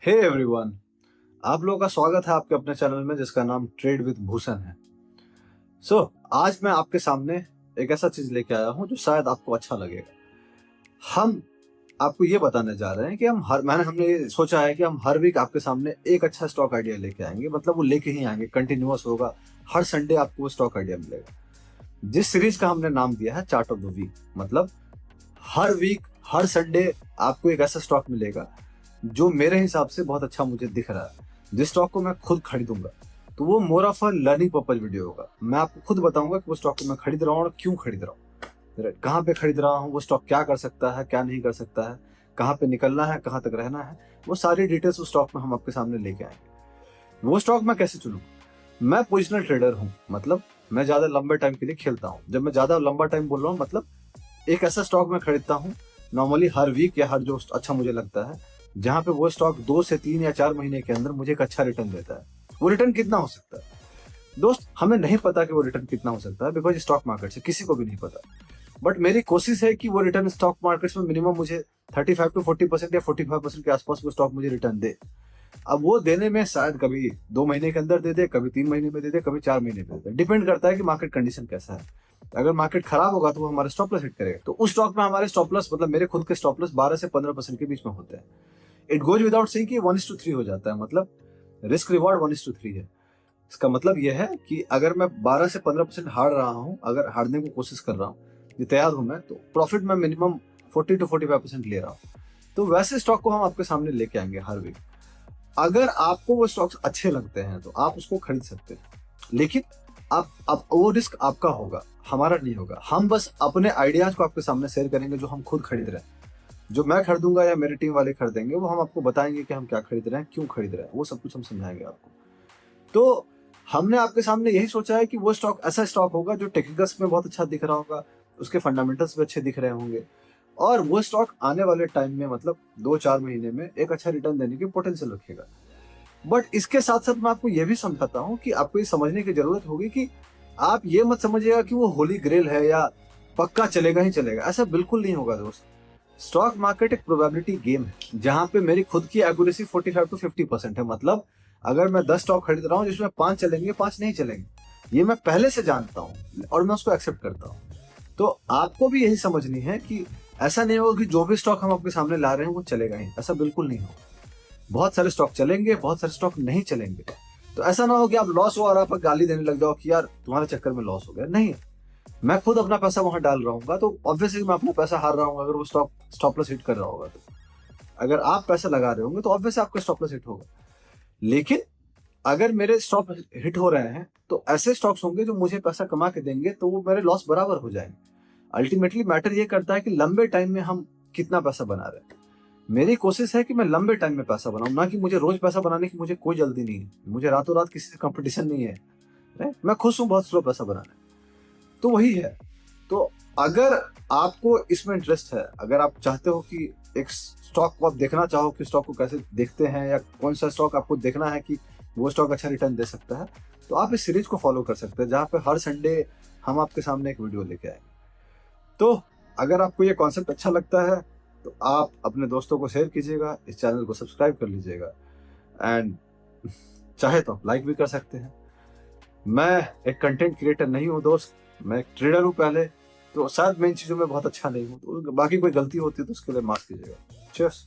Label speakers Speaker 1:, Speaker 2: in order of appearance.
Speaker 1: Hey everyone, आप लोगों का स्वागत है आपके अपने चैनल में जिसका नाम ट्रेड विद भूषण है। आज मैं आपके सामने एक ऐसा चीज लेके आया हूं जो शायद आपको अच्छा लगेगा। हम आपको ये बताने जा रहे हैं कि हमने ये सोचा है कि हम हर वीक आपके सामने एक अच्छा स्टॉक आइडिया लेके आएंगे। मतलब वो लेके ही आएंगे, कंटिन्यूअस होगा। हर संडे आपको वो स्टॉक आइडिया मिलेगा, जिस सीरीज का हमने नाम दिया है चार्ट ऑफ द वीक। मतलब हर वीक हर संडे आपको एक ऐसा स्टॉक मिलेगा जो मेरे हिसाब से बहुत अच्छा मुझे दिख रहा है, जिस स्टॉक को मैं खुद खरीदूंगा। तो वो more of a learning purpose video होगा। मैं आपको खुद बताऊंगा कि वो स्टॉक को मैं खरीद रहा हूँ और क्यों खरीद रहा हूँ, कहाँ पे खरीद रहा हूँ, वो स्टॉक क्या कर सकता है, क्या नहीं कर सकता है, कहाँ पे निकलना है, कहाँ तक रहना है। वो सारी डिटेल्स उस स्टॉक में हम आपके सामने लेके आएंगे। वो स्टॉक मैं कैसे चुनूँ? मैं पोजिशनल ट्रेडर हूँ, मतलब मैं ज्यादा लंबे टाइम के लिए खेलता हूँ। जब मैं ज्यादा लंबा टाइम बोल रहा हूँ, मतलब एक ऐसा स्टॉक मैं खरीदता हूँ नॉर्मली हर वीक या हर जो अच्छा मुझे लगता है, जहां पे वो स्टॉक 2 से 3 या 4 महीने के अंदर मुझे एक अच्छा रिटर्न देता है। वो रिटर्न कितना हो सकता है दोस्त, हमें नहीं पता कि वो रिटर्न कितना हो सकता है, बिकॉज स्टॉक मार्केट से किसी को भी नहीं पता। बट मेरी कोशिश है कि वो रिटर्न स्टॉक मार्केट में मिनिमम मुझे 35 to 40% या 45% के आसपास वो स्टॉक मुझे रिटर्न दे। अब वो देने में शायद कभी 2 महीने के अंदर दे दे, कभी 3 महीने में दे दे, कभी 4 महीने में दे दे। डिपेंड करता है कि मार्केट कंडीशन कैसा है। अगर मार्केट खराब होगा तो वो हमारे स्टॉप लॉस हिट करेगा। तो उस स्टॉक में हमारे स्टॉप लॉस, मतलब मेरे खुद के स्टॉप लॉस 12 से 15% के बीच में होते हैं। इट गोज विदाउट सेइंग कि 1:3 हो जाता है, मतलब रिस्क रिवॉर्ड 1:3 है। इसका मतलब यह है कि अगर मैं 12 से 15% हार रहा हूँ, अगर हारने की कोशिश कर रहा हूँ, ये तैयार हूं मैं, तो प्रॉफिट में मिनिमम 40 to 45% ले रहा हूँ। तो वैसे स्टॉक को हम आपके सामने लेके आएंगे हर वीक। अगर आपको वो स्टॉक्स अच्छे लगते हैं तो आप उसको खरीद सकते हैं, लेकिन आप वो रिस्क आपका होगा, हमारा नहीं होगा। हम बस अपने आइडियाज को आपके सामने शेयर करेंगे जो हम खुद खरीद रहे हैं। जो मैं खरीदूंगा या मेरी टीम वाले खरीदेंगे, वो हम आपको बताएंगे कि हम क्या खरीद रहे हैं, क्यों खरीद रहे हैं, वो सब कुछ हम समझाएंगे आपको। तो हमने आपके सामने यही सोचा है कि वो स्टॉक ऐसा स्टॉक होगा जो टेक्निकल्स में बहुत अच्छा दिख रहा होगा, उसके फंडामेंटल्स भी अच्छे दिख रहे होंगे, और वो स्टॉक आने वाले टाइम में, मतलब 2-4 महीने में एक अच्छा रिटर्न देने की पोटेंशियल रखेगा। बट इसके साथ साथ मैं आपको यह भी समझाता हूँ कि आपको ये समझने की जरूरत होगी कि आप ये मत समझिएगा कि वो होली ग्रेल है या पक्का चलेगा ही चलेगा। ऐसा बिल्कुल नहीं होगा दोस्त। स्टॉक मार्केट एक प्रोबेबिलिटी गेम है, जहां पे मेरी खुद की एक्यूरेसी 45 to 50% है। मतलब अगर मैं 10 स्टॉक खरीद रहा हूँ जिसमें 5 चलेंगे, 5 नहीं चलेंगे, ये मैं पहले से जानता हूँ और मैं उसको एक्सेप्ट करता हूँ। तो आपको भी यही समझनी है कि ऐसा नहीं होगा कि जो भी स्टॉक हम आपके सामने ला रहे हैं वो चलेगा ही। ऐसा बिल्कुल नहीं होगा। बहुत सारे स्टॉक चलेंगे, बहुत सारे स्टॉक नहीं चलेंगे। तो ऐसा ना हो कि आप लॉस हो और आप गाली देने लग जाओ कि यार तुम्हारे चक्कर में लॉस हो गया। नहीं, मैं खुद अपना पैसा वहां डाल रहा हूँ, तो ऑब्वियसली मैं अपना पैसा हार रहा हूँ अगर वो स्टॉप लॉस हिट कर रहा होगा। तो अगर आप पैसा लगा रहे होंगे तो ऑब्वियसली आपका स्टॉप लॉस हिट होगा। लेकिन अगर मेरे स्टॉप हिट हो रहे हैं तो ऐसे स्टॉक्स होंगे जो मुझे पैसा कमा के देंगे, तो वो मेरे लॉस बराबर हो जाएंगे। अल्टीमेटली मैटर ये करता है कि लंबे टाइम में हम कितना पैसा बना रहे हैं। मेरी कोशिश है कि मैं लंबे टाइम में पैसा बनाऊं, ना कि मुझे रोज पैसा बनाने की मुझे कोई जल्दी नहीं है। मुझे रातों रात किसी से कंपटीशन नहीं है, राइट? मैं खुश हूं बहुत स्लो पैसा बनाने। तो वही है। तो अगर आपको इसमें इंटरेस्ट है, अगर आप चाहते हो कि एक स्टॉक को आप देखना चाहो कि स्टॉक को कैसे देखते हैं, या कौन सा स्टॉक आपको देखना है कि वो स्टॉक अच्छा रिटर्न दे सकता है, तो आप इस सीरीज को फॉलो कर सकते हैं, जहां पे हर संडे हम आपके सामने एक वीडियो लेके आएंगे। तो अगर आपको ये कॉन्सेप्ट अच्छा लगता है तो आप अपने दोस्तों को शेयर कीजिएगा, इस चैनल को सब्सक्राइब कर लीजिएगा, एंड चाहे तो लाइक भी कर सकते हैं। मैं एक कंटेंट क्रिएटर नहीं हूँ दोस्त, मैं एक ट्रेडर हूँ पहले। तो शायद मैं इन चीज़ों में बहुत अच्छा नहीं हूँ, तो बाकी कोई गलती होती है तो उसके लिए माफ कीजिएगा। चीयर्स।